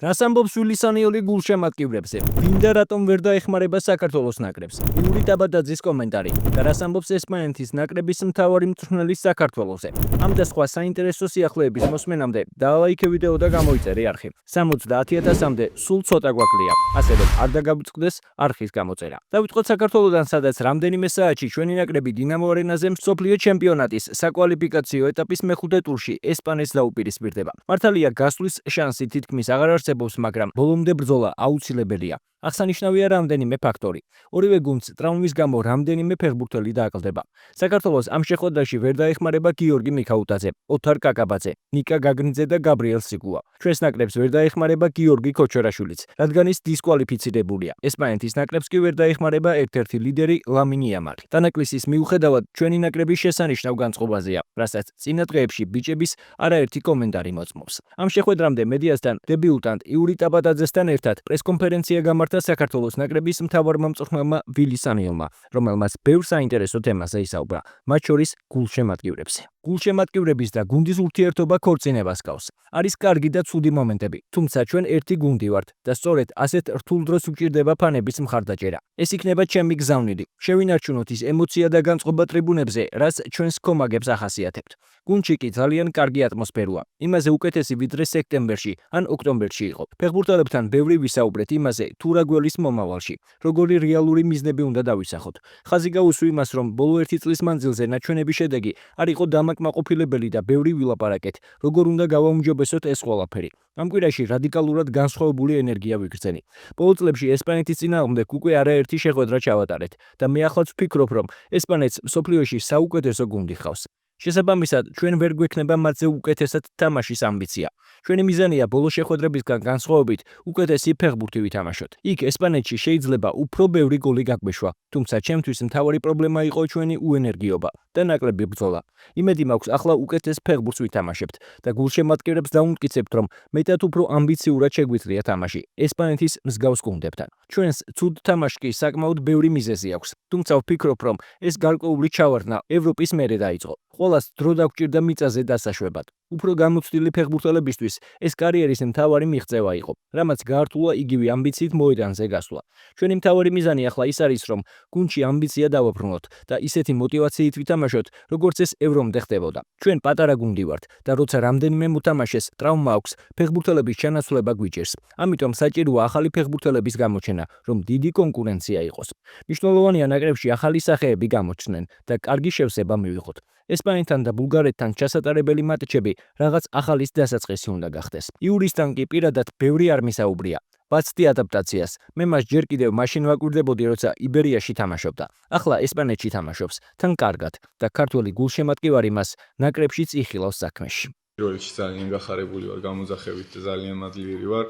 რას ამბობს ვილისანიელი გულშემატკივრებზე? ვინ და რატომ ვერ დაეხმარება საქართველოს ნაკრებს? იური დაბადაძის კომენტარი და რას ამბობს ესპანეთის ნაკრების მთავარი მწვრთნელის საქართველოზე? ამ და სხვა საინტერესო სიახლეების მოსმენამდე დალაიქე ვიდეო და გამოიწერე არხი. 70,000-მდე სულ ცოტა გვაკლია. ასე რომ არ დაგაუწყდეს არხის გამოწერა. დავიწყოთ საქართველოდან, სადაც რამდენიმე საათში ჩვენი ნაკრები დინამო არენაზე მსოფლიო ჩემპიონატის საკვალიფიკაციო ეტაპის მეხუთე ტურში ესპანეთს დაუპირისპირდება. მართალია გასვლის შანსი თითქმის აღარ არსებობს, მაგრამ ბოლომდე ბრძოლა აუცილებელია. აღსანიშნავია რამდენიმე ფაქტორი. ორივე გუნდს ტრაუმის გამო რამდენიმე ფეხბურთელი დააკლდება. საქართველოს ამ შეხვედრაში ვერ დაეხმარება გიორგი მიქაუტაძე, ოთარ კაკაბაძე, ნიკა გაგნიძე და გაბრიელ სიგუა. ჩვენს ნაკრებს ვერ დაეხმარება გიორგი ქოჩორაშვილიც, რადგან ის დისკვალიფიცირებულია. ესპანეთის ნაკრებს კი ვერ დაეხმარება ერთ-ერთი ლიდერი ლამინი იამალი. დანაკლისის მიუხედავად ჩვენი ნაკრები შესანიშნავ განწყობაზეა, რასაც წინა დღეებში ბიჭების არაერთი კომენტარი მოწმობს. ამ შეხვედრამდე მედიასთან დებიუტანტ იური დაბადაძესთან ერთად პრესკონფერენცია გამართა საქართველოს ნაკრების მთავარმა მწვრთნელმა ვილისანიელმა, რომელმაც ბევრ საინტერესო თემაზე ისაუბრა, მათ შორის გულშემატკივრებზე. გულშემატკივრების და გუნდის ურთიერთობა ქორწინებას გავს. არის კარგი და ცუდი მომენტები, თუმცა ჩვენ ერთი გუნდი ვართ და სწორედ ასეთ რთულ დროს უჭირდება ფანების მხარდაჭერა. ეს იქნება ჩემი გზავნილი. შევინარჩუნოთ ის ემოცია და განწყობა ტრიბუნებზე, რაც ჩვენს კომაგებს ახასიათებთ. გუნდში კი ძალიან კარგი ატმოსფეროა. იმაზე უკეთესი ვიდრე სექტემბერში ან ოქტომბერში იყო. ფეხბურთელებთან ბევრი ვისაუბრეთ იმაზე, თუ რა გველის მომავალში, როგორი რეალური მიზნები უნდა დავისახოთ. ხაზი გაუსვი იმას, რომ ბოლო ერთი წლის მანძილზე ნაჩვენების შედეგი არ იყო დამაკმაყოფილებელი და ბევრი ვილაპარაკეთ, როგორ უნდა გავაუმჯობესოთ ეს ყველაფერი. ამ კვირაში რადიკალურად განსხვავებული ენერგია ვიგრძენი. ბოლო წლებში ესპანეთის წინააღმდეგ უკვე არაერთი შეხვედრა ჩავატარეთ და მე ახლაც ვფიქრობ, რომ ესპანეთს მსოფლიოში საუკეთესო გუნდი ჰყავს. შესაბამისად, ჩვენ ვერ გვექნება მათზე უკეთესად თამაშის ამბიცია. ჩვენი მიზანია ბოლო შეხვედრებისგან განსხვავებით უკეთესი ფეხბურთი ვითამაშოთ. იქ ესპანეთში შეიძლება უფრო ბევრი გოლი გაგვეშვა, თუმცა ჩემთვის მთავარი პრობლემა იყო ჩვენი უენერგიობა და ნაკლები ბრძოლა. იმედი მაქვს ახლა უკეთეს ფეხბურთს ვითამაშებთ და გულშემატკივრებს დაუმტკიცებთ, რომ მეტად უფრო ამბიციურად შეგვიძლია თამაში ესპანეთის მსგავს გუნდებთან. ჩვენს ცუდ თამაშს კი საკმაოდ ბევრი მიზეზი აქვს, თუმცა ვფიქრობ, რომ ეს გარკვეული ჩავარდნა ევროპის მერე დაიწყო. ყველას დრო დაგვჭირდა მიწაზე დასაშვებად. უფრო გამოცდილი ფეხბურთელებისთვის ეს კარიერის მთავარი მიღწევა იყო, რამაც გაართულა იგივე ამბიციით მოედანზე გასვლა. ჩვენი მთავარი მიზანი ახლა ის არის, რომ გუნდში ამბიცია დავაბრუნოთ და ისეთი მოტივაციით ვითამაშოთ, როგორც ეს ევრომდე ხდებოდა. ჩვენ პატარა გუნდი ვართ და როცა რამდენიმე მოთამაშეს ტრაუმა აქვს, ფეხბურთელების ჩანაცვლება გვიჭირს. ამიტომ საჭიროა ახალი ფეხბურთელების გამოჩენა, რომ დიდი კონკურენცია იყოს. მნიშვნელოვანია ნაკრებში ახალი სახეები გამოჩნდნენ და კარგი შევსება მივიღოთ. ესპანეთთან და ბულგარეთთან ჩასატარებელი მატჩები რაღაც ახალის დასაწყისი უნდა გახდეს. იურისთან კი პირადად ბევრი არ მისაუბრია. ვაცდი ადაპტაციას. მე მას ჯერ კიდევ მაშინ ვაკვირდებოდი, როცა იბერიაში თამაშობდა. ახლა ესპანეთში თამაშობს, თან კარგად და ქართველი გულშემატკივარი მას ნაკრებშიც იხილავს საქმეში. პირველ რიგში ძალიან გახარებული ვარ გამოძახებით და ძალიან მადლიერი ვარ.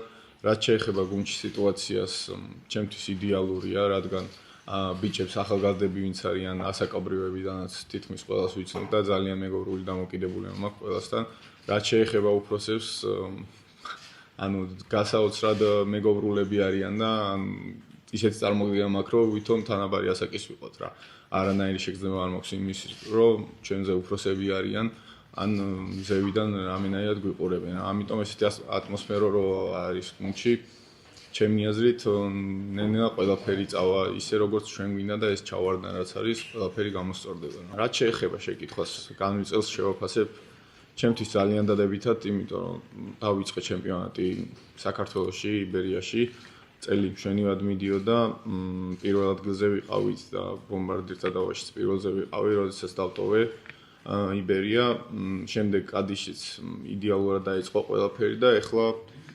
რაც შეეხება გუნდში სიტუაციას, ჩემთვის იდეალურია, რადგან ბიჭებს ახალგაზრდები ვინც არიან ასაკობრივებიდანაც თითქმის ყველას ვიცნობ და ძალიან მეგობრული დამოკიდებულება მაქვს ყველასთან. რაც შეეხება უფროსებს, ანუ გასაოცრად მეგობრულები არიან და ისეთი წარმოგიდგენა მაქვს, რომ ვითომ თანაბარი ასაკის ვიყოთ რა. არანაირი შეგრძნება არ მაქვს იმის, რომ ჩვენზე უფროსები არიან, ან ზევიდან რამენაირად გვიყურებენ. ამიტომ ესეთი ატმოსფერო რო არის გუნდში, ჩემი აზრით, ნელა ყველაფერი წავა ისე როგორც ჩვენ გვინდა და ეს ჩავარდნა რაც არის, ყველაფერი გამოსწორდება. რაც შეეხება შეკითხვას, განვლილ წელს შევაფასებ ჩემთვის ძალიან დადებითად, იმიტომ რომ დავიწყე ჩემპიონატი საქართველოში, იბერიაში. წელი მშვენივრად მიდიოდა, პირველ ადგილზე ვიყავით და ბომბარდირთა დავაშიც პირველზე ვიყავი, როდესაც დავტოვე იბერია, შემდეგ კადიშიც იდეალურად დაიწყო ყველაფერი და ეხლა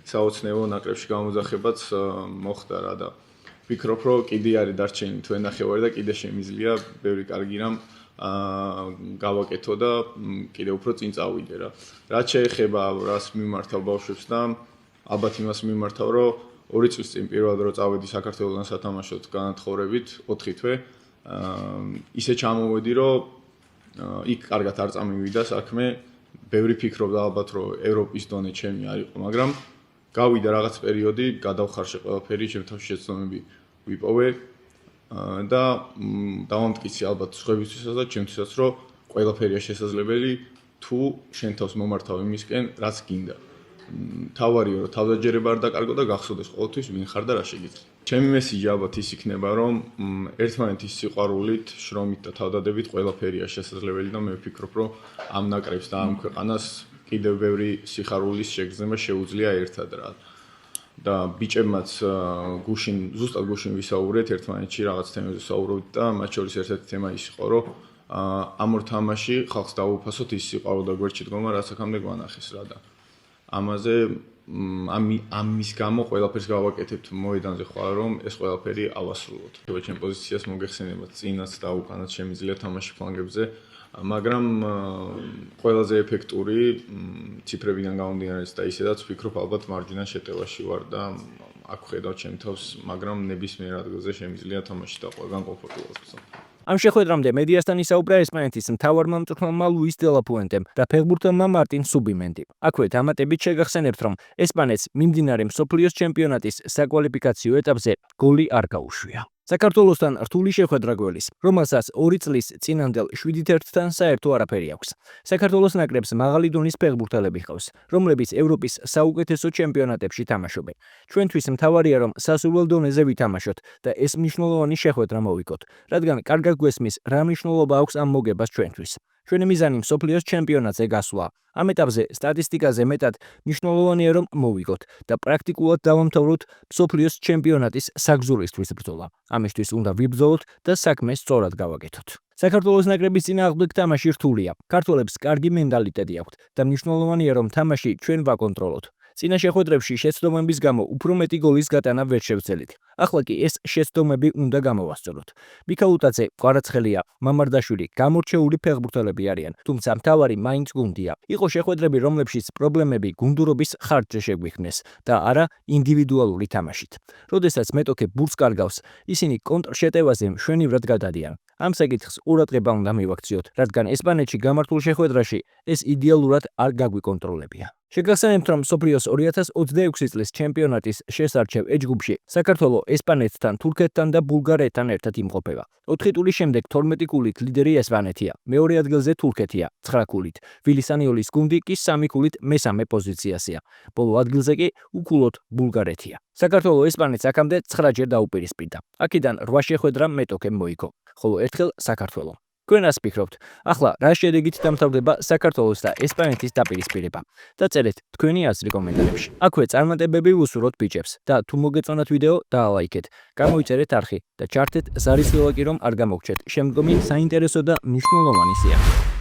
საოცნებო ნაკრებში გამოძახებაც მოხდა რა და ვფიქრობ, რომ კიდე არის დარჩენილი თვე ნახევარი და კიდე შემიძლია ბევრი კარგი რამ გავაკეთო და კიდე უფრო წინ წავიდე რა. რაც შეეხება რას მიმართავ ბავშვებს და ალბათ იმას მიმართავ, რომ 2 წლის წინ პირველად რო წავედი საქართველოსთან სათამაშოდ განათხოვრებით 4 თვე, ისე ჩამოვედი, რომ იქ კარგად არ წამივიდა საქმე, ბევრი ფიქრობდა ალბათ, რომ ევროპის დონე ჩემი არ იყო, მაგრამ გავიდა რაღაც პერიოდი, გადავხარშე ყველაფერი, ჩემ თავში შეცდომები ვიპოვე და დავამტკიცე ალბათ სხვებისთვისაც და ჩემთვისაც, რომ ყველაფერია შესაძლებელი, თუ შენ თავს მომართავ იმისკენ, რაც გინდა. თავარიო რომ თავდაჯერება არ დაკარგო და გახსოვდეს ყოველთვის ვინ ხარ და რა შეგიძლია. ჩემი მესიჯი ალბათ ის იქნება რომ ერთმანეთის სიყვარულით, შრომით და თავდადებით ყველაფერია შესაძლებელი და მე ვფიქრობ რომ ამ ნაკრებს და ამ ქვეყანას კიდევ ბევრი სიხარულის შეგრძნება შეუძლია ერთად რა. და ბიჭებმაც ზუსტად გუშინ ვისაუბრეთ ერთმანეთში რაღაც თემებზე საუბრობთ და მათ შორის ერთ-ერთი თემა ის იყო რომ ამ ორ თამაში ხალხს დაუფასოთ ის სიყვარული და გვერდში დგომა რაც აქამდე გვანახეს რა და ამაზე ამის გამო ყველაფერს გავაკეთებთ მოედანზე ხვალ რომ ეს ყველაფერი ავასრულოთ. ჩემ პოზიციას მოგეხსენებათ წინაც და უკანაც შემიძლია თამაში ფლანგებზე მაგრამ ყველაზე ეფექტური ციფრებიდან გამომდინარეც და ისედაც ვფიქრობ ალბათ მარჯვენა შეტევაში ვარ და აქ ხედავ ჩემ თავს, მაგრამ ნებისმიერ ადგილზე შემიძლია თამაში და ყველგან კომფორტულად ვცხოვრ. ამ შეხვედრამდე მედიასთან ისაუბრა ესპანეთის მთავარმა მწვრთნელმა ლუის დე ლა პუენტემ და ფეხბურთელმა მარტინ სუბიმენდი. აქვე დამატებით შეგახსენებთ, რომ ესპანეთს მიმდინარე მსოფლიოს ჩემპიონატის საკვალიფიკაციო ეტაპზე გოლი არ გაუშვია. საქართველოსთან რთული შეხვედრა გველის, რომელსაც 2 წლის წინანდელ 7-1-თან საერთო არაფერი აქვს. საქართველოს ნაკრებს მაღალი დონის ფეხბურთელები ჰყავს, რომლებიც ევროპის საუკეთესო ჩემპიონატებში თამაშობენ. ჩვენთვის მთავარია რომ სასურველ დონეზე ვითამაშოთ და ეს მნიშვნელოვანი შეხვედრა მოვიგოთ, რადგან კარგად გვესმის რა მნიშვნელობა აქვს ამ მოგებას ჩვენთვის. ჩვენი მიზანი მსოფლიოს ჩემპიონატზე გასვლა. ამ ეტაპზე სტატისტიკაზე მეტად მნიშვნელოვანია რომ მოვიგოთ და პრაქტიკულად დავამთავროთ მსოფლიოს ჩემპიონატის საგზურისთვის ბრძოლა. ამისთვის უნდა ვიბრძოლოთ და საქმე სწორად გავაკეთოთ. საქართველოს ნაკრების წინააღმდეგ თამაში რთულია. ქართველებს კარგი მენტალიტეტი აქვთ და მნიშვნელოვანია რომ თამაში ჩვენ ვაკონტროლოთ. წინა შეხვედრებში შეცდომების გამო უფრო მეტი გოლის გატანა ვერ შევძელით. ახლა კი ეს შეცდომები უნდა გამოვასწოროთ. მიქაუტაძე, კვარაცხელია, მამარდაშვილი გამორჩეული ფეხბურთელები არიან, თუმცა მთავარი მაინც გუნდია. იყო შეხვედრები, რომლებშიც პრობლემები გუნდურობის ხარჯზე შეგვიქმნეს და არა ინდივიდუალური თამაშით. როდესაც მეტოქე ბურთს კარგავს, ისინი კონტრშეტევაზე მშვენივრად გადადიან. ამ საკითხს ყურადღება უნდა მივაქციოთ, რადგან ესპანეთში გამართულ შეხვედრაში ეს იდეალურად არ გაგვიკონტროლებია. შეგახსენებთ, რომ მსოფლიოს 2026 წლის ჩემპიონატის შესარჩევ ეჯგუფში საქართველო ესპანეთთან, თურქეთთან და ბულგარეთთან ერთად იმყოფება. 4 ტურის შემდეგ 12 ქულით ლიდერი ესპანეთია, მეორე ადგილზე თურქეთია 9 ქულით. ვილისანიოლის გუნდი კი 3 ქულით მესამე პოზიციაზეა. ბოლო ადგილზე კი უკულოდ ბულგარეთია. საქართველო ესპანეთს აქამდე 9 ჯერ დაუპირისპირდა. აქედან 8 შეხვედრა მეტოქემ მოიგო, ხოლო ერთხელ საქართველომ. Თქვენას ფიქრობთ, ახლა რა შედეგით დამთავრდება საქართველოს და ესპანეთის დაპირისპირება? დაწერეთ თქვენი აზრი კომენტარებში. აქვე წარმატებები ვუსურვოთ ბიჭებს და თუ მოგეწონათ ვიდეო, დაალაიქეთ, გამოიწერეთ არხი და ჩართეთ ზარის ლოგი რომ არ გამოგჩეთ შემდგომი საინტერესო და მნიშვნელოვანი სიახლე.